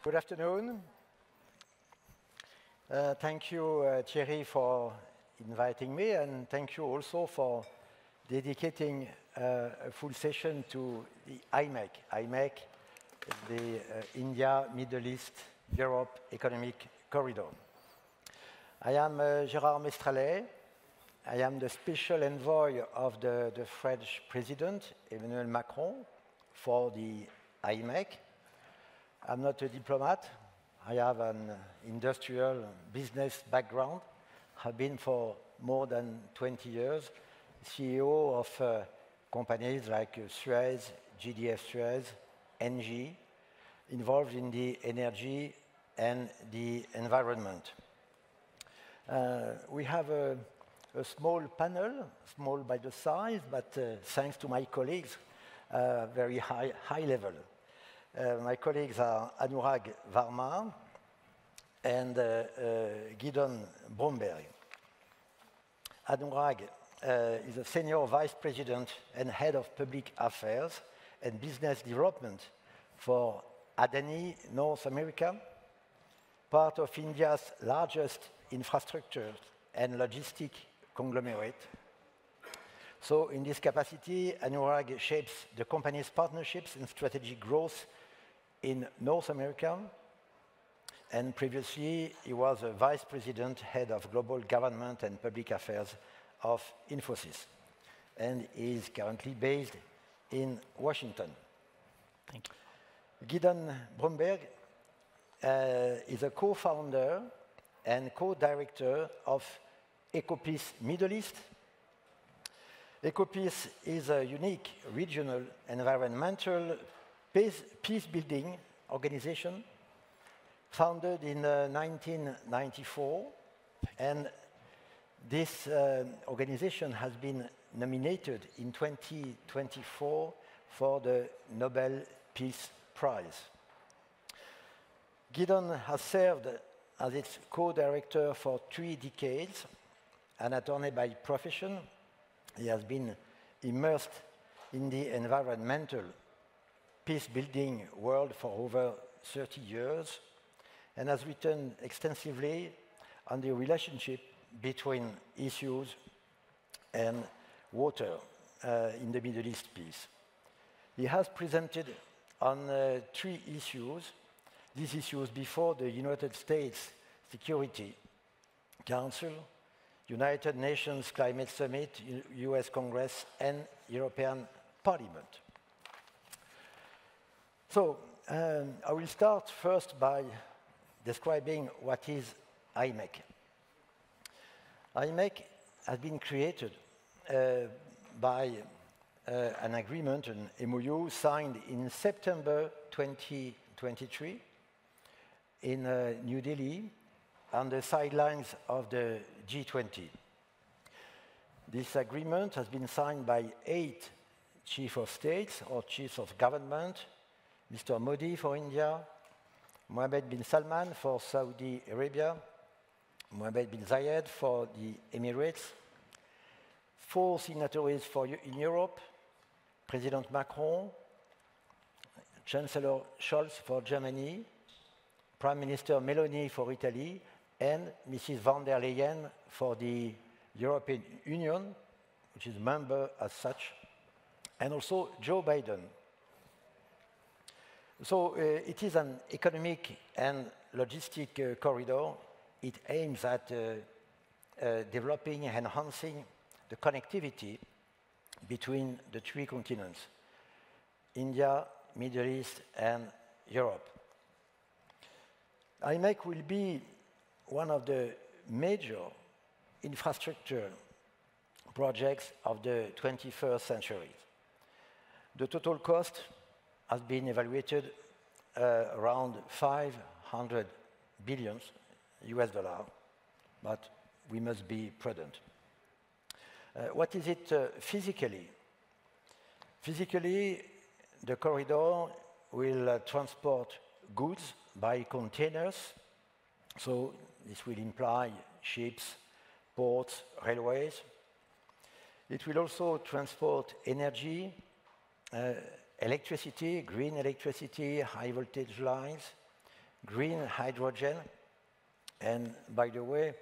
Good afternoon. Thank you, Thierry, for inviting me, and thank you also for dedicating a full session to the IMEC. IMEC, the India, Middle East, Europe Economic Corridor. I am Gérard Mestrallet. I am the special envoy of the French President, Emmanuel Macron, for the IMEC. I'm not a diplomat. I have an industrial business background. I've been for more than 20 years CEO of companies like Suez, GDF Suez, NG, involved in the energy and the environment. We have a small panel, small by the size, but thanks to my colleagues, very high level. My colleagues are Anurag, Varma, and Gidon, Bromberg. Anurag is a senior vice president and head of public affairs and business development for Adani, North America, part of India's largest infrastructure and logistic conglomerate. So in this capacity, Anurag shapes the company's partnerships and strategic growth in North America. And previously, he was a vice president, head of global government and public affairs of Infosys. And he is currently based in Washington. Thank you. Gidon Bromberg is a co-founder and co-director of EcoPeace Middle East. EcoPeace is a unique regional environmental peace-building organization founded in 1994, and this organization has been nominated in 2024 for the Nobel Peace Prize. Gidon has served as its co-director for 3 decades, an attorney by profession. He has been immersed in the environmental peace-building world for over 30 years and has written extensively on the relationship between issues and water in the Middle East peace. He has presented on 3 issues, these issues before the United States Security Council, United Nations Climate Summit, US Congress, and European Parliament. So I will start first by describing what is IMEC. IMEC has been created by an agreement, an MOU, signed in September 2023 in New Delhi on the sidelines of the G20. This agreement has been signed by 8 chiefs of states or chiefs of government, Mr. Modi for India, Mohammed bin Salman for Saudi Arabia, Mohammed bin Zayed for the Emirates, 4 signatories in Europe, President Macron, Chancellor Scholz for Germany, Prime Minister Meloni for Italy, and Mrs. von der Leyen for the European Union, which is a member as such, and also Joe Biden. So it is an economic and logistic corridor. It aims at developing and enhancing the connectivity between the 3 continents, India, Middle East, and Europe. IMEC will be one of the major infrastructure projects of the 21st century. The total cost has been evaluated around $500 billion, but we must be prudent. What is it physically? Physically, the corridor will transport goods by containers, so this will imply ships, ports, railways. It will also transport energy, electricity, green electricity, high voltage lines, green hydrogen. And by the way,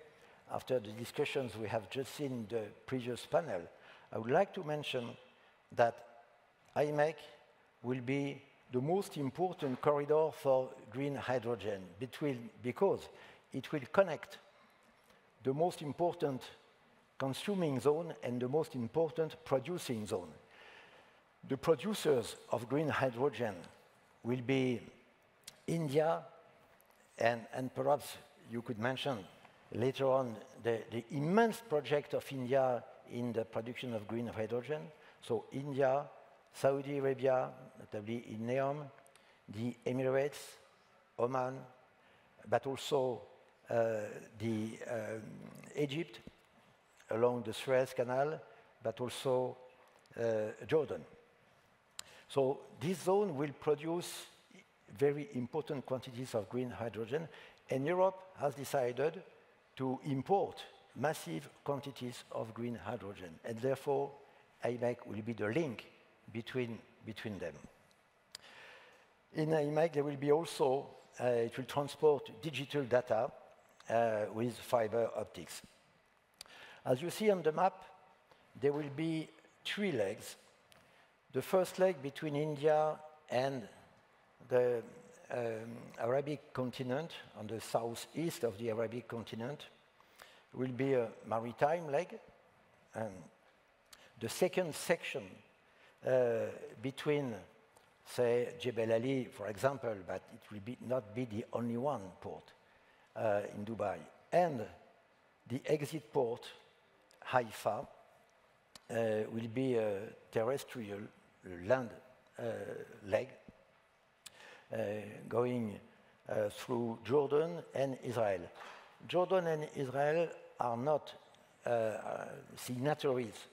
after the discussions we have just seen in the previous panel, I would like to mention that IMEC will be the most important corridor for green hydrogen because it will connect the most important consuming zone and the most important producing zone. The producers of green hydrogen will be India, and perhaps you could mention later on the immense project of India in the production of green hydrogen. So India, Saudi Arabia, notably in NEOM, the Emirates, Oman, but also Egypt along the Suez Canal, but also Jordan. So this zone will produce very important quantities of green hydrogen, and Europe has decided to import massive quantities of green hydrogen, and therefore IMEC will be the link between them. In IMEC, there will be also, it will transport digital data with fiber optics. As you see on the map, there will be 3 legs. The first leg between India and the Arabic continent, on the southeast of the Arabic continent, will be a maritime leg. The second section between, say, Jebel Ali, for example, but it will not be the only one port in Dubai, and the exit port, Haifa, will be a terrestrial land leg going through Jordan and Israel. Jordan and Israel are not signatories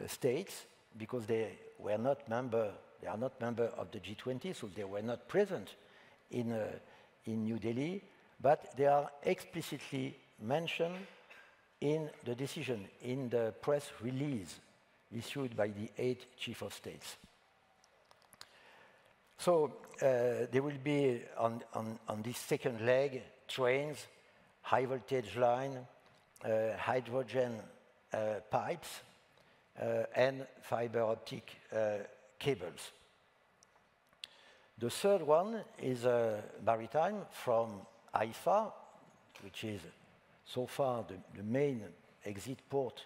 states because they are not member of the G20, so they were not present in New Delhi, but they are explicitly mentioned in the decision, in the press release issued by the 8 chiefs of states. So there will be on this second leg trains, high voltage line, hydrogen pipes, and fiber optic cables. The third one is maritime from Haifa, which is so far the main exit port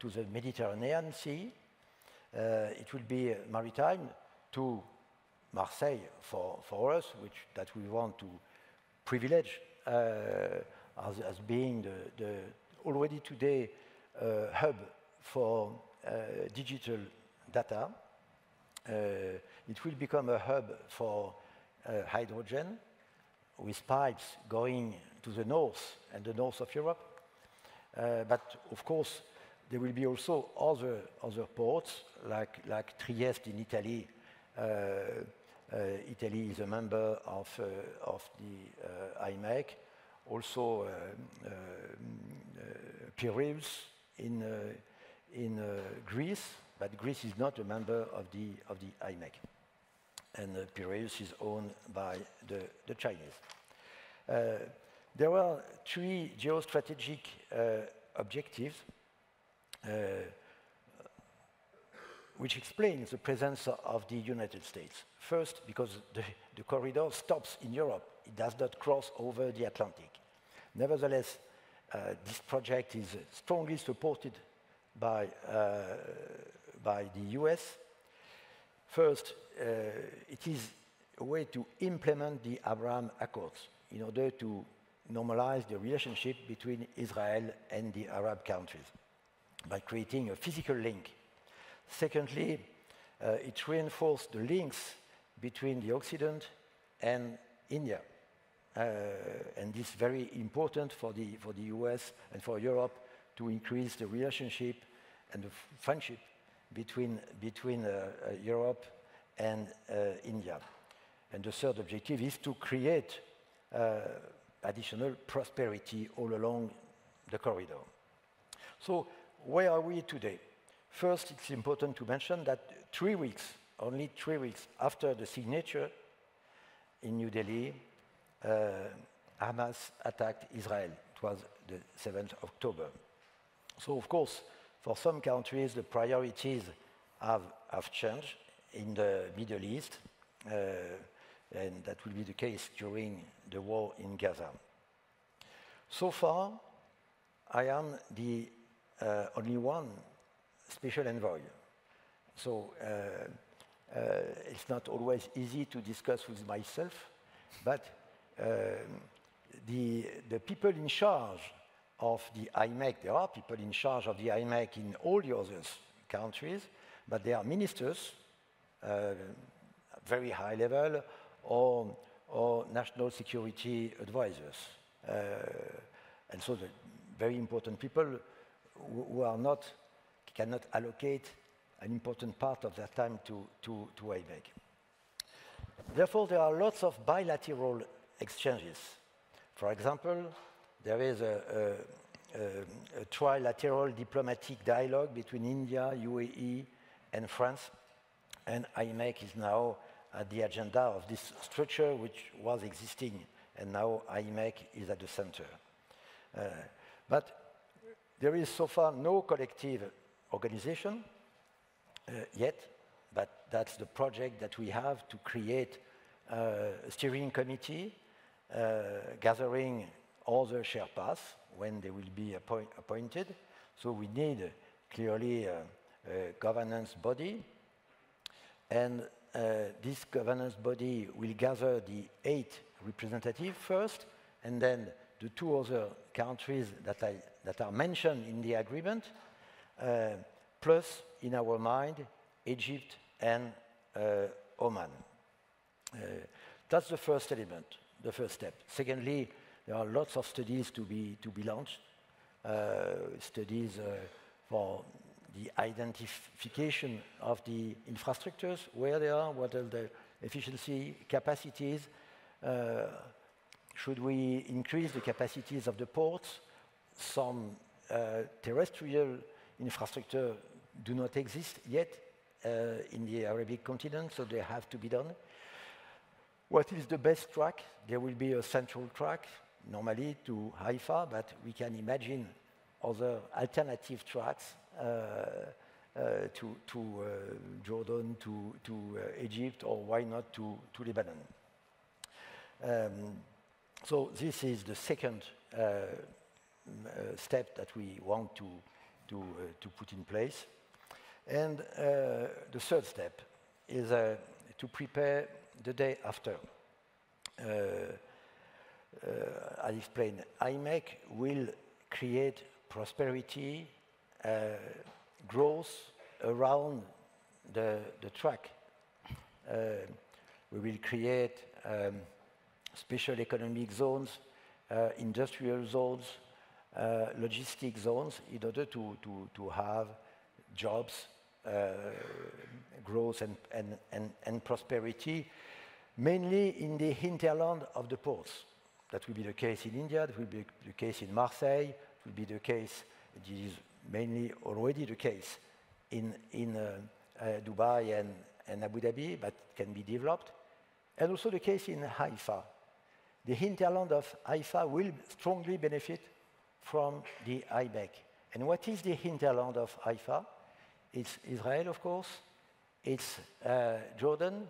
to the Mediterranean Sea. It will be maritime to Marseille for us, that we want to privilege as being the already today hub for digital data. It will become a hub for hydrogen with pipes going to the north and the north of Europe. But of course, there will be also other ports like Trieste in Italy. Italy is a member of the IMEC. Also Piraeus in Greece, but Greece is not a member of the IMEC. And Piraeus is owned by the Chinese. There are 3 geostrategic objectives which explains the presence of the United States. First, because the corridor stops in Europe. It does not cross over the Atlantic. Nevertheless, this project is strongly supported by the US. First, it is a way to implement the Abraham Accords in order to normalize the relationship between Israel and the Arab countries by creating a physical link. Secondly, it reinforced the links between the Occident and India. And this is very important for the US and for Europe to increase the relationship and the friendship between Europe and India. And the third objective is to create additional prosperity all along the corridor. So where are we today? First, it's important to mention that only 3 weeks after the signature in New Delhi, Hamas attacked Israel. It was the 7th of October. So, of course, for some countries, the priorities have changed in the Middle East, and that will be the case during the war in Gaza. So far, I am the only one special envoy. So it's not always easy to discuss with myself, but the people in charge of the IMEC, there are people in charge of the IMEC in all the other countries, but they are ministers, very high level, or national security advisors. And so the very important people who cannot allocate an important part of their time to IMEC. Therefore, there are lots of bilateral exchanges. For example, there is a trilateral diplomatic dialogue between India, UAE, and France, and IMEC is now at the agenda of this structure which was existing, and now IMEC is at the center. But there is so far no collective organization yet, but that's the project that we have to create a steering committee gathering all the Sherpas when they will be appointed. So we need clearly a governance body, and this governance body will gather the 8 representatives first, and then the 2 other countries that are mentioned in the agreement, plus, in our mind, Egypt and Oman. That's the first element, the first step. Secondly, there are lots of studies to be launched, studies for the identification of the infrastructures, where they are, what are the efficiency capacities, should we increase the capacities of the ports? Some terrestrial infrastructure do not exist yet in the Arabic continent, so they have to be done. What is the best track? There will be a central track, normally to Haifa, but we can imagine other alternative tracks to Jordan, to Egypt, or why not to Lebanon. So this is the second step that we want to put in place. And the third step is to prepare the day after. I explained, IMEC will create prosperity, growth around the track. We will create special economic zones, industrial zones, logistic zones, in order to have jobs, growth and prosperity, mainly in the hinterland of the ports. That will be the case in India, that will be the case in Marseille, it will be the case, it is mainly already the case in Dubai and Abu Dhabi, but can be developed, and also the case in Haifa. The hinterland of Haifa will strongly benefit from the IMEC. And what is the hinterland of Haifa? It's Israel, of course. It's Jordan,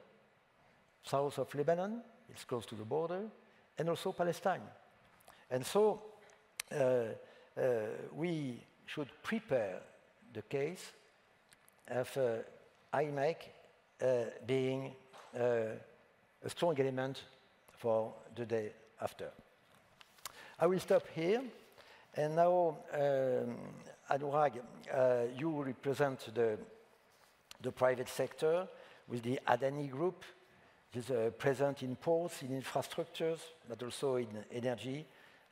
south of Lebanon. It's close to the border. And also Palestine. And so we should prepare the case of IMEC being a strong element for the day after. I will stop here. And now, Anurag, you represent the private sector with the Adani Group. It is present in ports, in infrastructures, but also in energy.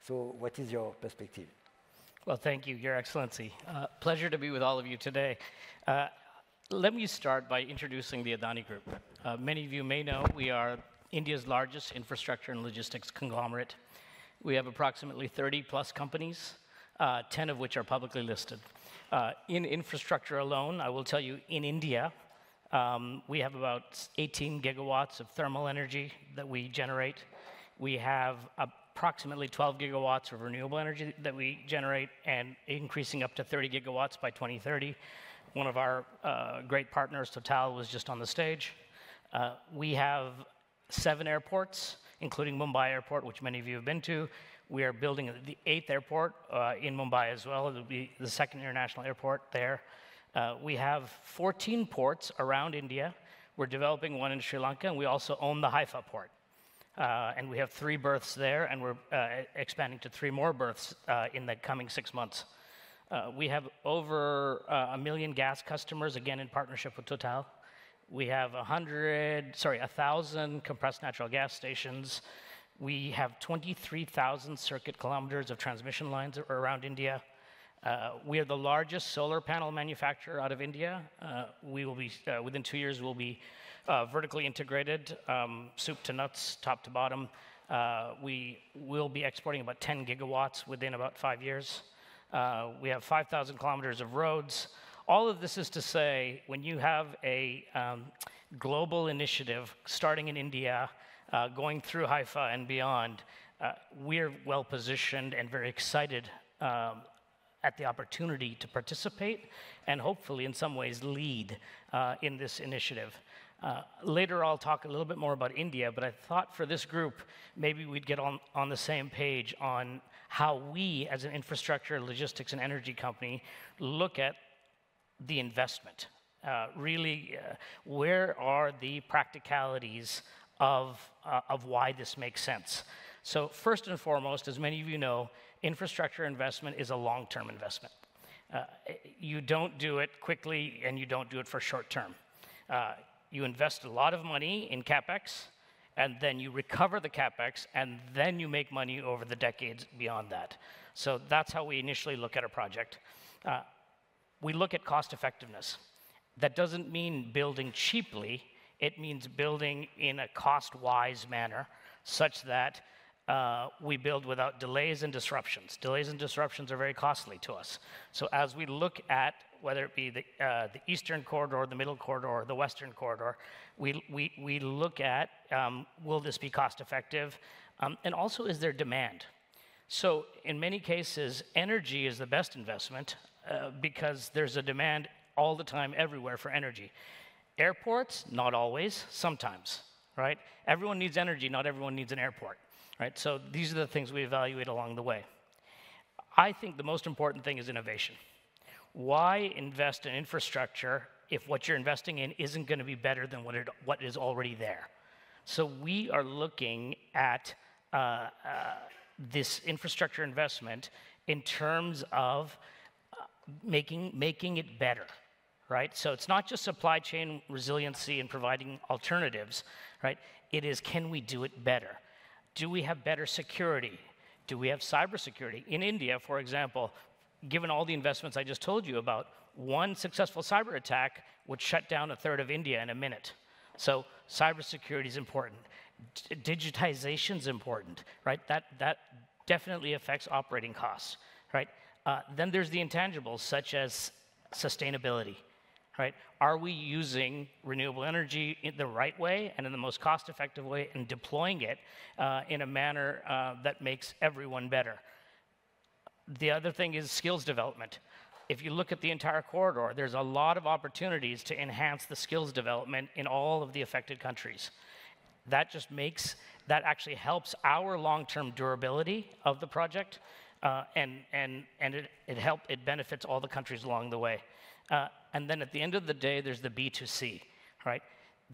So what is your perspective? Well, thank you, Your Excellency. Pleasure to be with all of you today. Let me start by introducing the Adani Group. Many of you may know we are India's largest infrastructure and logistics conglomerate. We have approximately 30 plus companies, 10 of which are publicly listed. In infrastructure alone, I will tell you, in India, we have about 18 gigawatts of thermal energy that we generate. We have approximately 12 gigawatts of renewable energy that we generate and increasing up to 30 gigawatts by 2030. One of our great partners, Total, was just on the stage. We have 7 airports, including Mumbai Airport, which many of you have been to. We are building the 8th airport in Mumbai as well. It will be the 2nd international airport there. We have 14 ports around India. We're developing one in Sri Lanka, and we also own the Haifa port. And we have 3 berths there, and we're expanding to 3 more berths in the coming 6 months. We have over 1 million gas customers, again in partnership with Total. We have 1,000 compressed natural gas stations. We have 23,000 circuit kilometers of transmission lines around India. We are the largest solar panel manufacturer out of India. We will be, within 2 years, we'll be vertically integrated, soup to nuts, top to bottom. We will be exporting about 10 gigawatts within about 5 years. We have 5,000 kilometers of roads. All of this is to say, when you have a global initiative starting in India, going through Haifa and beyond, we're well positioned and very excited at the opportunity to participate and hopefully in some ways lead in this initiative. Later I'll talk a little bit more about India, but I thought for this group, maybe we'd get on the same page on how we as an infrastructure, logistics, and energy company look at the investment. Really, where are the practicalities of why this makes sense? So first and foremost, as many of you know, infrastructure investment is a long-term investment. You don't do it quickly and you don't do it for short term. You invest a lot of money in CapEx, and then you recover the CapEx, and then you make money over the decades beyond that. So that's how we initially look at a project. We look at cost effectiveness. That doesn't mean building cheaply. It means building in a cost-wise manner, such that we build without delays and disruptions. Delays and disruptions are very costly to us. So as we look at whether it be the eastern corridor, the middle corridor, or the western corridor, we look at will this be cost effective, and also is there demand? So in many cases, energy is the best investment because there's a demand all the time, everywhere for energy. Airports, not always, sometimes, right? Everyone needs energy, not everyone needs an airport, right? So these are the things we evaluate along the way. I think the most important thing is innovation. Why invest in infrastructure if what you're investing in isn't going to be better than what is already there? So we are looking at this infrastructure investment in terms of making it better, right? So it's not just supply chain resiliency and providing alternatives, right? It is, can we do it better? Do we have better security? Do we have cybersecurity? In India, for example, given all the investments I just told you about, one successful cyber attack would shut down a third of India in a minute. So cybersecurity is important. Digitization is important, right? That definitely affects operating costs, right? Then there's the intangibles, such as sustainability, right? Are we using renewable energy in the right way and in the most cost-effective way and deploying it in a manner that makes everyone better? The other thing is skills development. If you look at the entire corridor, there's a lot of opportunities to enhance the skills development in all of the affected countries. That just makes, that actually helps our long-term durability of the project, and it benefits all the countries along the way. And then at the end of the day, there's the B2C, right?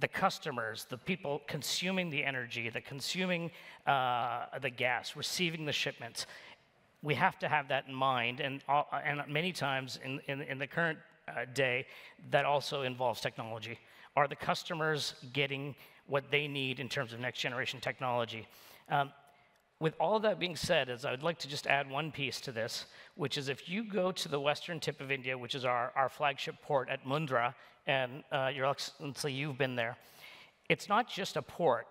The customers, the people consuming the energy, the consuming the gas, receiving the shipments. We have to have that in mind, and many times in the current day, that also involves technology. Are the customers getting what they need in terms of next generation technology? With all that being said, I would like to just add one piece to this, which is if you go to the western tip of India, which is our flagship port at Mundra, and Your Excellency, you've been there, it's not just a port,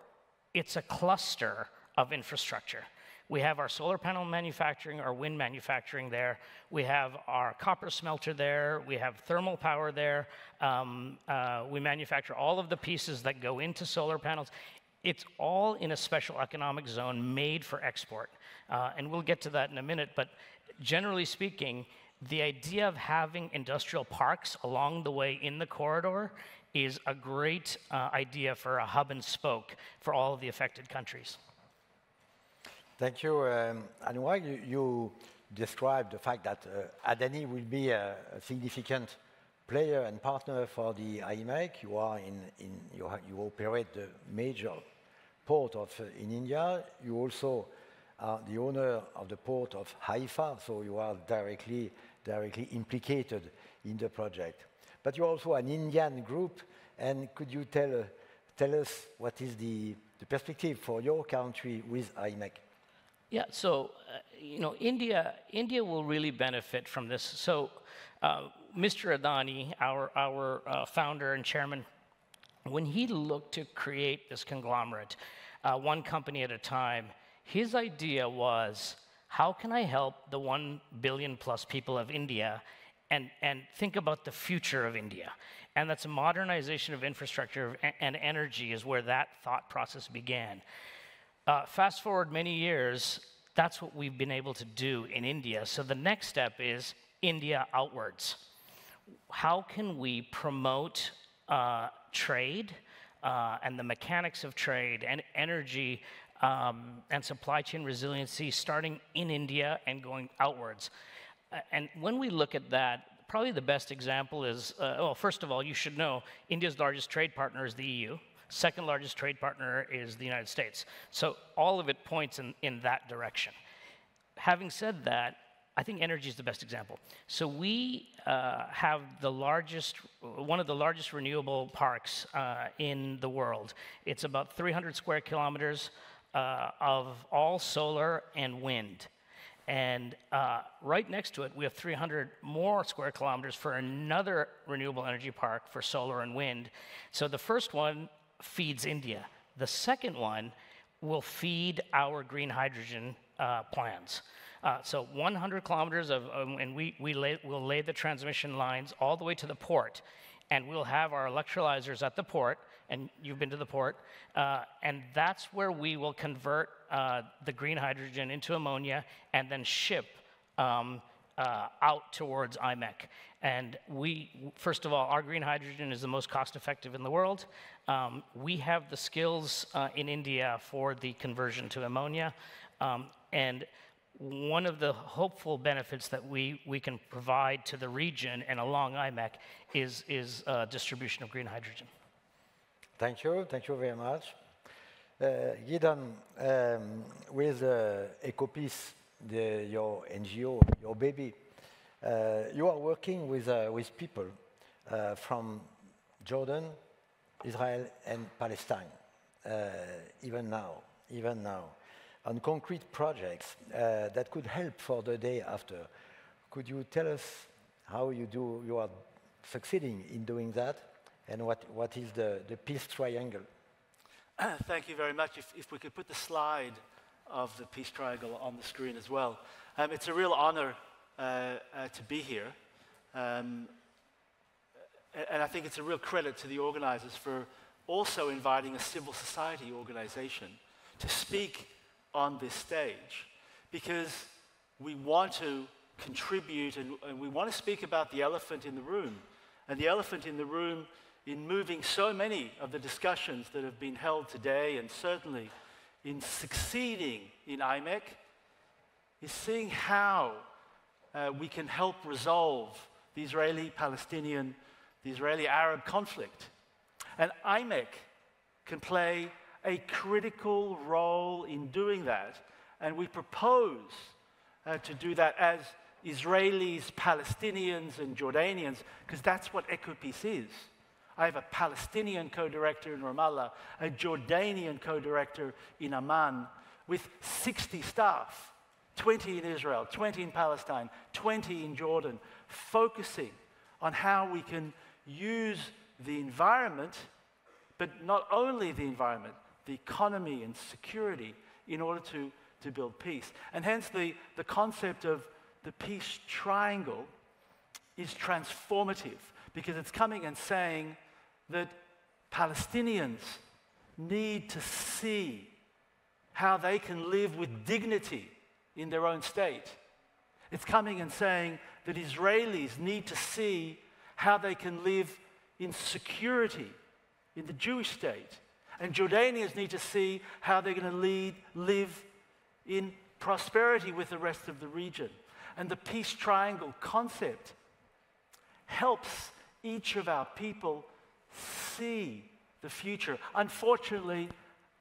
it's a cluster of infrastructure. We have our solar panel manufacturing, our wind manufacturing there. We have our copper smelter there. We have thermal power there. We manufacture all of the pieces that go into solar panels. it's all in a special economic zone made for export. And we'll get to that in a minute, but generally speaking, the idea of having industrial parks along the way in the corridor is a great idea for a hub and spoke for all of the affected countries. Thank you. Anurag, you described the fact that Adani will be a significant player and partner for the IMEC. You operate the major port in India. You also are the owner of the port of Haifa, so you are directly implicated in the project. But you're also an Indian group, and could you tell us what is the perspective for your country with IMEC? Yeah, so India will really benefit from this. So Mr. Adani, our founder and chairman, when he looked to create this conglomerate, one company at a time, his idea was, how can I help the 1 billion plus people of India and think about the future of India? And that's a modernization of infrastructure and energy is where that thought process began. Fast forward many years, that's what we've been able to do in India. So the next step is India outwards. How can we promote trade and the mechanics of trade and energy and supply chain resiliency starting in India and going outwards? And when we look at that, probably the best example is, well, first of all, you should know India's largest trade partner is the EU. Second largest trade partner is the United States. So all of it points in that direction. Having said that, I think energy is the best example. So we have one of the largest renewable parks in the world. It's about 300 square kilometers of all solar and wind. And right next to it, we have 300 more square kilometers for another renewable energy park for solar and wind. So the first one feeds India. The second one will feed our green hydrogen plans. So 100 kilometers and we'll lay the transmission lines all the way to the port, and we'll have our electrolyzers at the port, and you've been to the port, and that's where we will convert the green hydrogen into ammonia and then ship out towards IMEC. And first of all, our green hydrogen is the most cost-effective in the world. We have the skills in India for the conversion to ammonia, and one of the hopeful benefits that we can provide to the region and along IMEC is distribution of green hydrogen. Thank you very much. Gidon, with EcoPeace, your NGO, your baby, you are working with people from Jordan, Israel, and Palestine, even now, on concrete projects that could help for the day after. Could you tell us how you are succeeding in doing that, and what is the peace triangle? Thank you very much. If we could put the slide of the peace triangle on the screen as well. It's a real honor to be here. And I think it's a real credit to the organizers for also inviting a civil society organization to speak on this stage, because we want to contribute and we want to speak about the elephant in the room. And the elephant in the room in moving so many of the discussions that have been held today, and certainly in succeeding in IMEC, is seeing how we can help resolve the Israeli-Palestinian, the Israeli-Arab conflict. And IMEC can play a critical role in doing that. And we propose to do that as Israelis, Palestinians, and Jordanians, because that's what EcoPeace is. I have a Palestinian co-director in Ramallah, a Jordanian co-director in Amman, with 60 staff, 20 in Israel, 20 in Palestine, 20 in Jordan, focusing on how we can use the environment, but not only the environment, the economy and security in order to build peace. And hence the concept of the peace triangle is transformative, because it's coming and saying that Palestinians need to see how they can live with dignity in their own state. It's coming and saying that Israelis need to see how they can live in security in the Jewish state. And Jordanians need to see how they're going to live in prosperity with the rest of the region. And the peace triangle concept helps each of our people see the future. Unfortunately,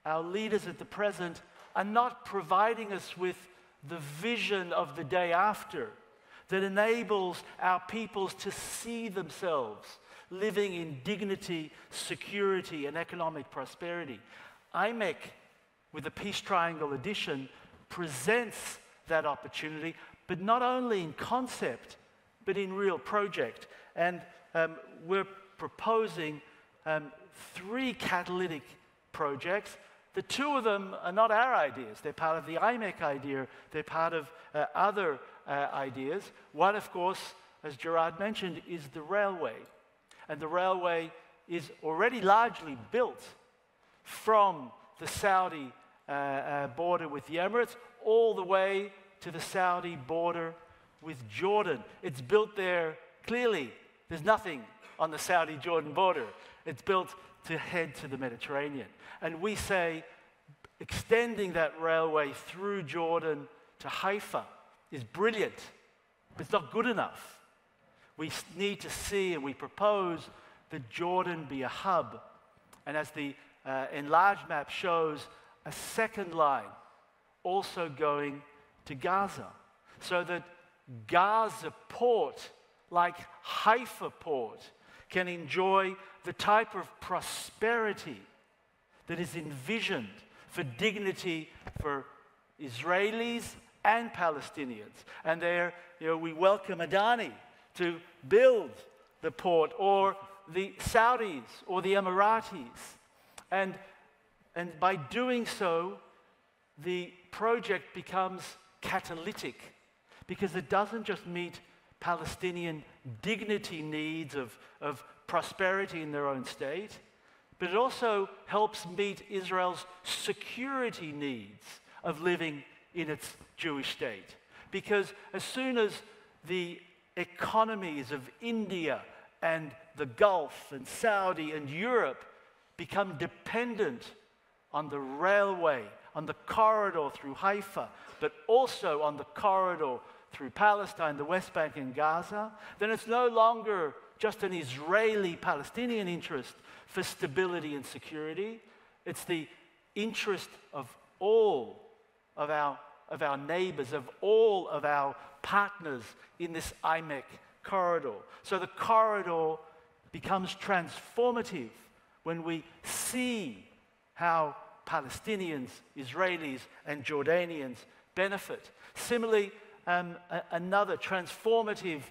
our leaders at the present are not providing us with the vision of the day after that enables our peoples to see themselves living in dignity, security, and economic prosperity. IMEC, with the Peace Triangle edition, presents that opportunity, but not only in concept, but in real project. And we're proposing 3 catalytic projects. The 2 of them are not our ideas. They're part of the IMEC idea. They're part of other ideas. One, of course, as Gérard mentioned, is the railway. And the railway is already largely built from the Saudi border with the Emirates all the way to the Saudi border with Jordan. It's built there clearly. There's nothing on the Saudi-Jordan border. It's built to head to the Mediterranean. And we say extending that railway through Jordan to Haifa is brilliant, but it's not good enough. We need to see, and we propose, that Jordan be a hub. And as the enlarged map shows, a second line also going to Gaza, so that Gaza port, like Haifa port, can enjoy the type of prosperity that is envisioned for dignity for Israelis and Palestinians. And there, we welcome Adani to build the port, or the Saudis, or the Emiratis. And by doing so, the project becomes catalytic, because it doesn't just meet Palestinian dignity needs of prosperity in their own state, but it also helps meet Israel's security needs of living in its Jewish state. Because as soon as the economies of India and the Gulf and Saudi and Europe become dependent on the railway, on the corridor through Haifa, but also on the corridor through Palestine, the West Bank and Gaza, then it's no longer just an Israeli-Palestinian interest for stability and security. It's the interest of all of our neighbors, of all of our partners in this IMEC corridor. So the corridor becomes transformative when we see how Palestinians, Israelis, and Jordanians benefit. Similarly, another transformative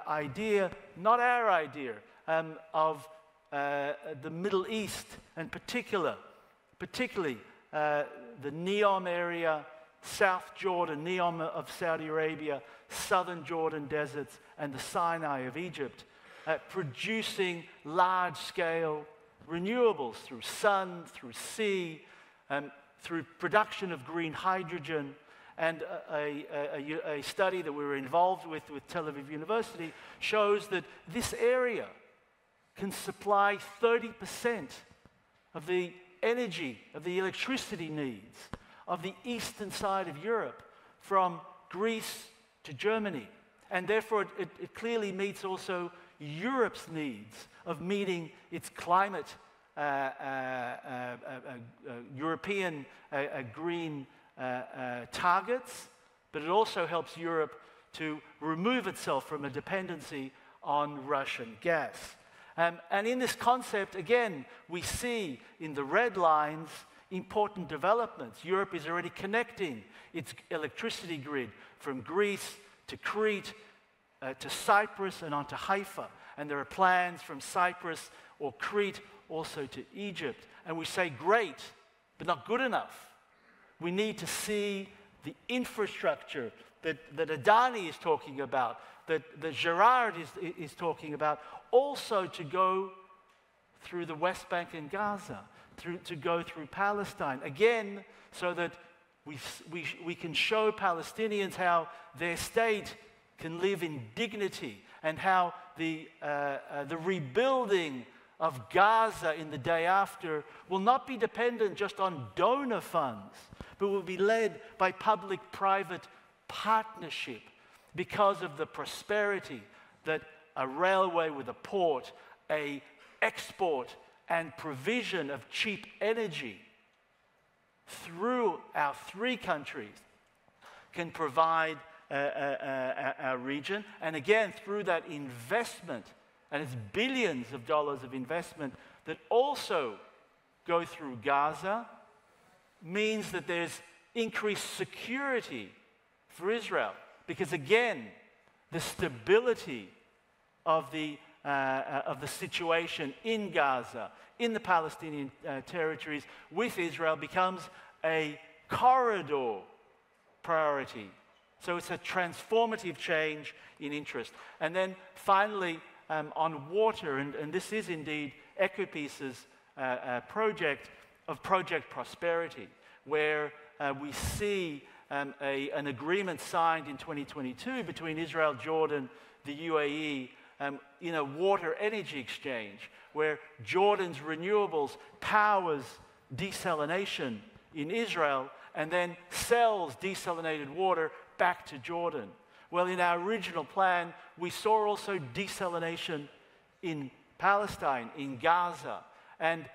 idea, not our idea, of the Middle East, and particularly the Neom area, South Jordan, Neom of Saudi Arabia, southern Jordan deserts, and the Sinai of Egypt, producing large-scale renewables through sun, through sea, through production of green hydrogen. And a study that we were involved with Tel Aviv University shows that this area can supply 30% of the energy, of the electricity needs of the eastern side of Europe, from Greece to Germany. And therefore, it clearly meets also Europe's needs of meeting its climate, European green targets, but it also helps Europe to remove itself from a dependency on Russian gas. And in this concept, again, we see in the red lines important developments. Europe is already connecting its electricity grid from Greece to Crete to Cyprus and onto Haifa. And there are plans from Cyprus or Crete also to Egypt. And we say, great, but not good enough. We need to see the infrastructure that Adani is talking about, that Gérard is talking about, also to go through the West Bank and Gaza, to go through Palestine. Again, so that we can show Palestinians how their state can live in dignity, and how the rebuilding of Gaza in the day after will not be dependent just on donor funds, but will be led by public-private partnership because of the prosperity that a railway with a port, a export and provision of cheap energy through our three countries can provide our region. And again, through that investment, and it's billions of dollars of investment that also go through Gaza, means that there's increased security for Israel. Because again, the stability of the situation in Gaza, in the Palestinian territories with Israel, becomes a corridor priority. So it's a transformative change in interest. And then finally, on water, and this is indeed EcoPeace's project of Project Prosperity, where we see an agreement signed in 2022 between Israel, Jordan, the UAE, in a water energy exchange, where Jordan's renewables powers desalination in Israel and then sells desalinated water back to Jordan. Well, in our original plan, we saw also desalination in Palestine, in Gaza. And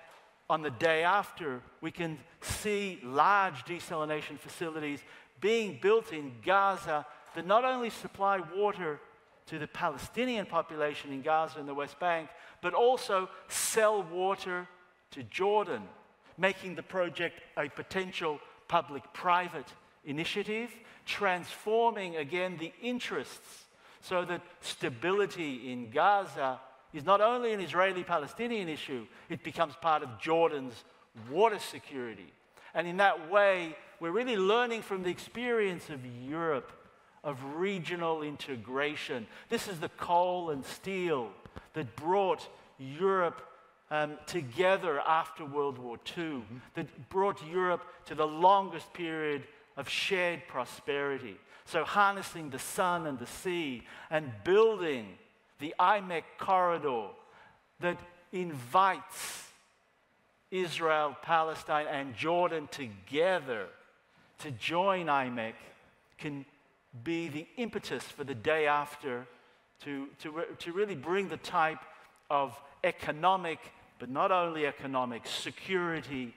on the day after, we can see large desalination facilities being built in Gaza that not only supply water to the Palestinian population in Gaza and the West Bank, but also sell water to Jordan, making the project a potential public-private initiative, transforming again the interests so that stability in Gaza is not only an Israeli-Palestinian issue, it becomes part of Jordan's water security. And in that way, we're really learning from the experience of Europe, of regional integration. This is the coal and steel that brought Europe together after World War II, that brought Europe to the longest period of shared prosperity. So harnessing the sun and the sea and building the IMEC corridor that invites Israel, Palestine, and Jordan together to join IMEC can be the impetus for the day after to really bring the type of economic, but not only economic, security,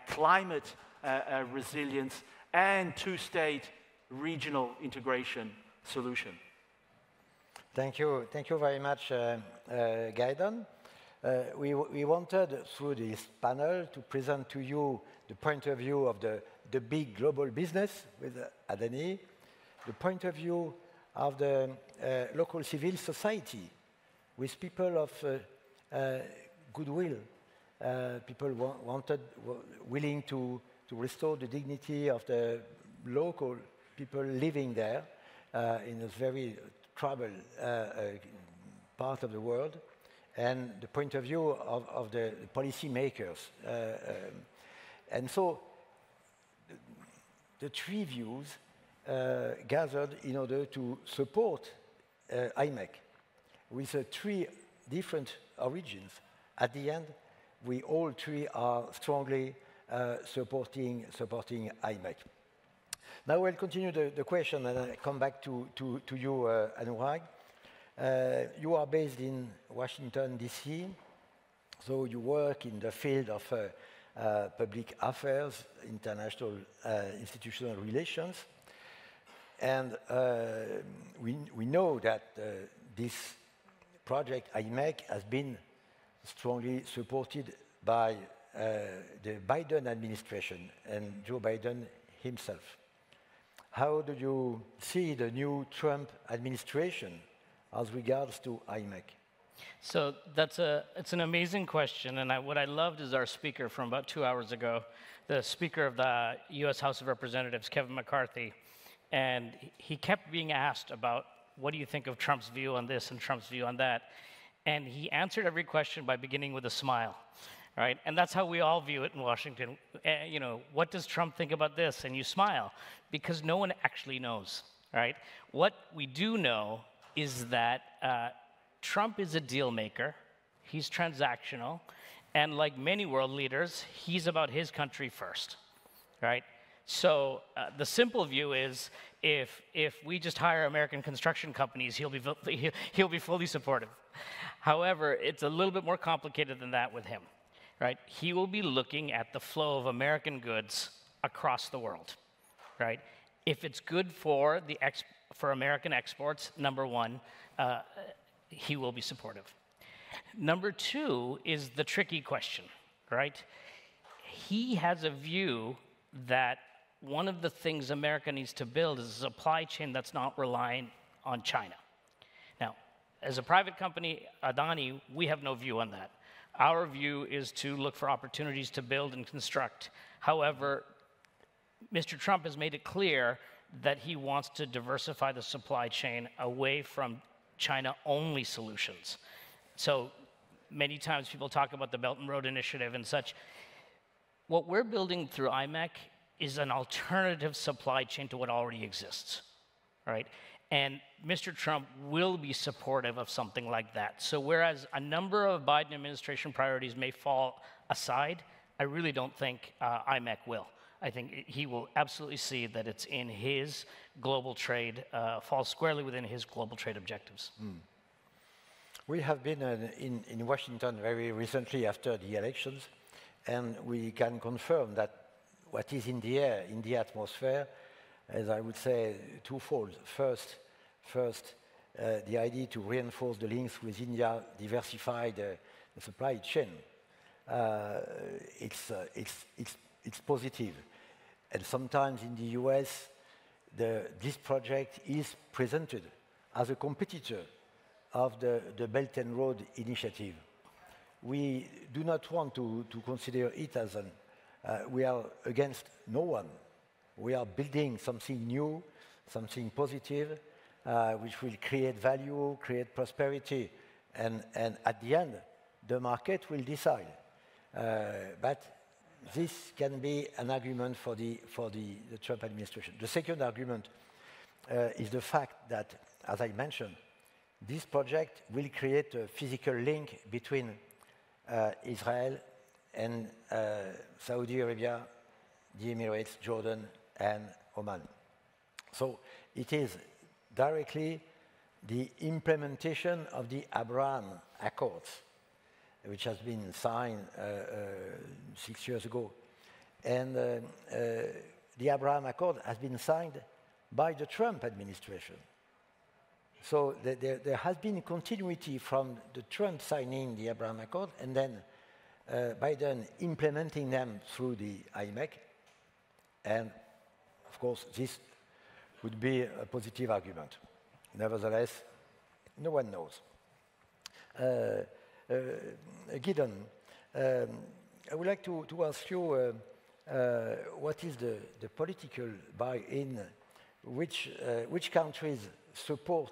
climate resilience, and two-state regional integration solution. Thank you very much, Gidon. We wanted, through this panel, to present to you the point of view of the big global business with Adani, the point of view of the local civil society, with people of goodwill, people willing to restore the dignity of the local people living there in a very troubled part of the world, and the point of view of the policy makers. And so the three views gathered in order to support IMEC with three different origins. At the end, we all three are strongly supporting IMEC. Now we'll continue the question, and I come back to you, Anurag. You are based in Washington, D.C., so you work in the field of public affairs, international institutional relations, and we know that this project, IMEC, has been strongly supported by the Biden administration and Joe Biden himself. How do you see the new Trump administration as regards to IMEC? So it's an amazing question, and what I loved is our speaker from about 2 hours ago, the Speaker of the U.S. House of Representatives, Kevin McCarthy, and he kept being asked about what do you think of Trump's view on this and Trump's view on that, and he answered every question by beginning with a smile. right? And that's how we all view it in Washington. You know, what does Trump think about this? And you smile, because no one actually knows, right? What we do know is that Trump is a deal maker. He's transactional. And like many world leaders, he's about his country first, right? So the simple view is, if we just hire American construction companies, he'll be fully supportive. However, it's a little bit more complicated than that with him, right? He will be looking at the flow of American goods across the world, right? If it's good for for American exports, number one, he will be supportive. Number two is the tricky question, right? He has a view that one of the things America needs to build is a supply chain that's not reliant on China. Now, as a private company, Adani, we have no view on that. Our view is to look for opportunities to build and construct. However, Mr. Trump has made it clear that he wants to diversify the supply chain away from China-only solutions. So many times people talk about the Belt and Road Initiative and such. What we're building through IMEC is an alternative supply chain to what already exists, right? And Mr. Trump will be supportive of something like that. So whereas a number of Biden administration priorities may fall aside, I really don't think IMEC will. I think he will absolutely see that it's in his global trade, falls squarely within his global trade objectives. Mm. We have been in Washington very recently after the elections, and we can confirm that what is in the air, in the atmosphere, as I would say, twofold. First, the idea to reinforce the links with India, diversify the supply chain. It's positive. And sometimes in the US, this project is presented as a competitor of the Belt and Road Initiative. We do not want to consider it as we are against no one. We are building something new, something positive, which will create value, create prosperity, and at the end, the market will decide. But this can be an argument for the Trump administration. The second argument is the fact that, as I mentioned, this project will create a physical link between Israel and Saudi Arabia, the Emirates, Jordan, and Oman. So it is directly the implementation of the Abraham Accords, which has been signed 6 years ago. And the Abraham Accord has been signed by the Trump administration. So there has been continuity from the Trump signing the Abraham Accord and then Biden implementing them through the IMEC. And of course, this would be a positive argument. Nevertheless, no one knows. Gidon, I would like to ask you what is the political buy-in, which countries support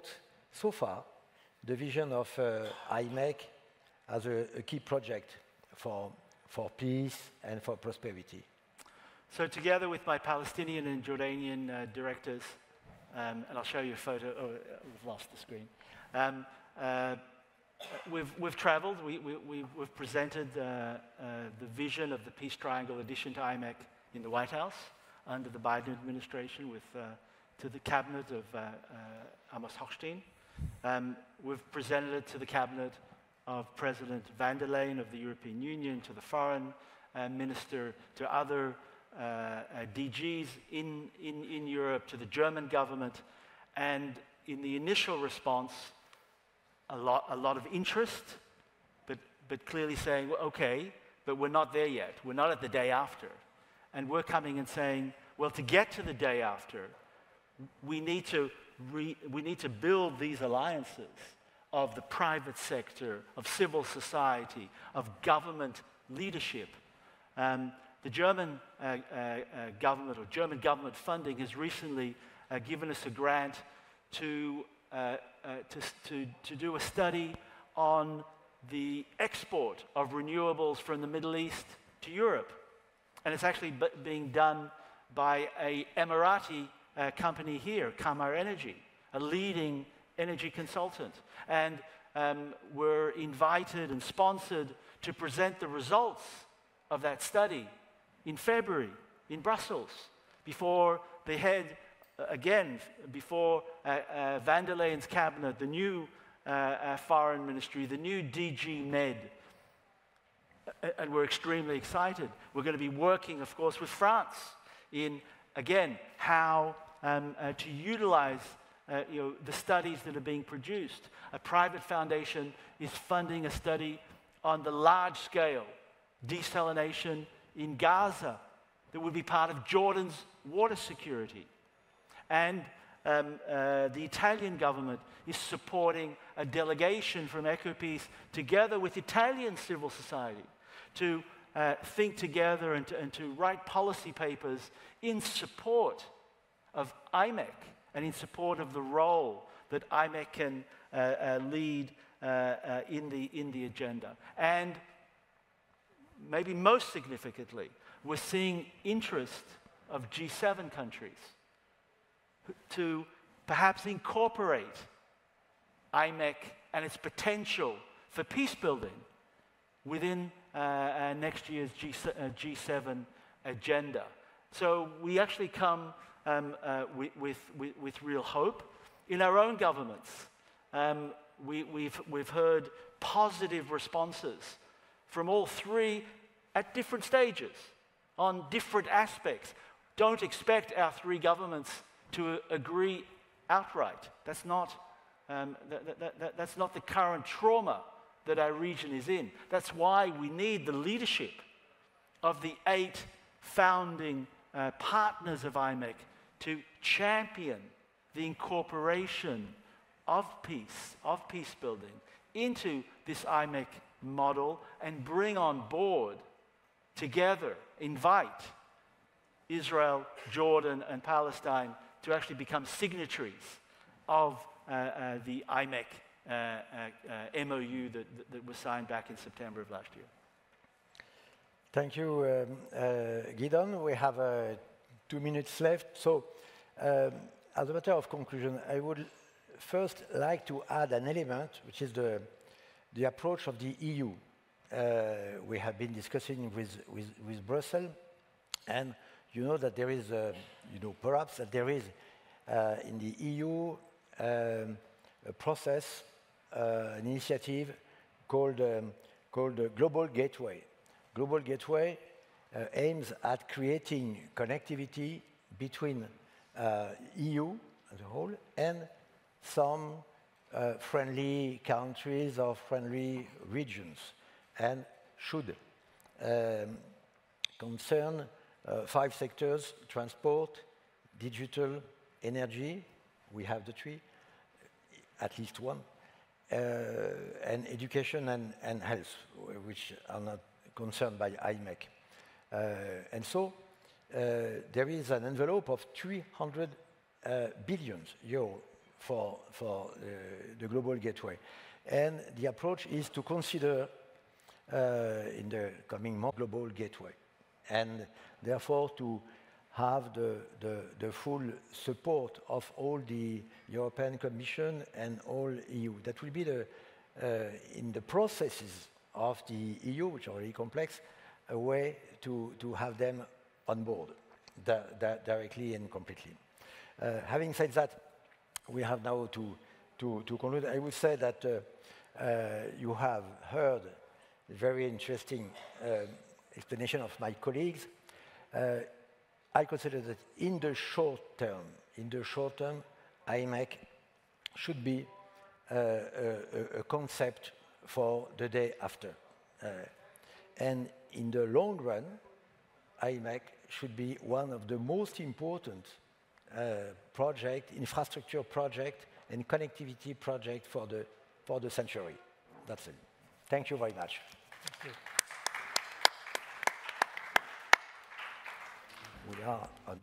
so far the vision of IMEC as a key project for peace and for prosperity? So together with my Palestinian and Jordanian directors, and I'll show you a photo, oh, we've lost the screen. We've traveled, we've presented the vision of the Peace Triangle addition to IMEC in the White House under the Biden administration to the cabinet of Amos Hochstein. We've presented it to the cabinet of President van der Leyen of the European Union, to the foreign minister, to other DGs in Europe, to the German government, and in the initial response, a lot of interest, but clearly saying, well, okay, but we're not there yet. We're not at the day after. And we're coming and saying, well, to get to the day after, we need to build these alliances of the private sector, of civil society, of government leadership. The German government or German government funding has recently given us a grant to do a study on the export of renewables from the Middle East to Europe. And it's actually being done by an Emirati company here, Qamar Energy, a leading energy consultant. And we're invited and sponsored to present the results of that study in February in Brussels, before the head, again, before van der Leyen's cabinet, the new foreign ministry, the new DG Med. And we're extremely excited. We're going to be working, of course, with France in, again, how to utilize the studies that are being produced. A private foundation is funding a study on the large-scale desalination in Gaza that would be part of Jordan's water security. And the Italian government is supporting a delegation from EcoPeace together with Italian civil society to think together and to write policy papers in support of IMEC and in support of the role that IMEC can lead in the agenda. And maybe most significantly, we're seeing interest of G7 countries to perhaps incorporate IMEC and its potential for peace building within next year's G7 agenda. So we actually come with real hope. In our own governments, we've heard positive responses from all three at different stages, on different aspects. Don't expect our three governments to agree outright. That's not the current trauma that our region is in. That's why we need the leadership of the 8 founding partners of IMEC to champion the incorporation of peace building into this IMEC model, and bring on board together, invite Israel, Jordan, and Palestine to actually become signatories of the IMEC MOU that was signed back in September of last year. Thank you, Gidon. We have 2 minutes left. So, as a matter of conclusion, I would first like to add an element, which is the approach of the EU. We have been discussing with Brussels, and you know that there is, perhaps that there is in the EU a process, an initiative called Global Gateway. Global Gateway aims at creating connectivity between EU as a whole and some friendly countries or friendly regions, and should concern 5 sectors: transport, digital, energy, we have the 3, at least 1, and education and health, which are not concerned by IMEC. And so there is an envelope of 300 billion euros for the Global Gateway. And the approach is to consider in the coming months Global Gateway, and therefore to have the full support of all the European Commission and all EU. That will be in the processes of the EU, which are really complex, a way to have them on board directly and completely. Having said that, we have now to conclude. I would say that you have heard a very interesting explanation of my colleagues. I consider that in the short term, IMEC should be a concept for the day after. And in the long run, IMEC should be one of the most important infrastructure project and connectivity project for the century. That's it. Thank you very much. Thank you. We are on.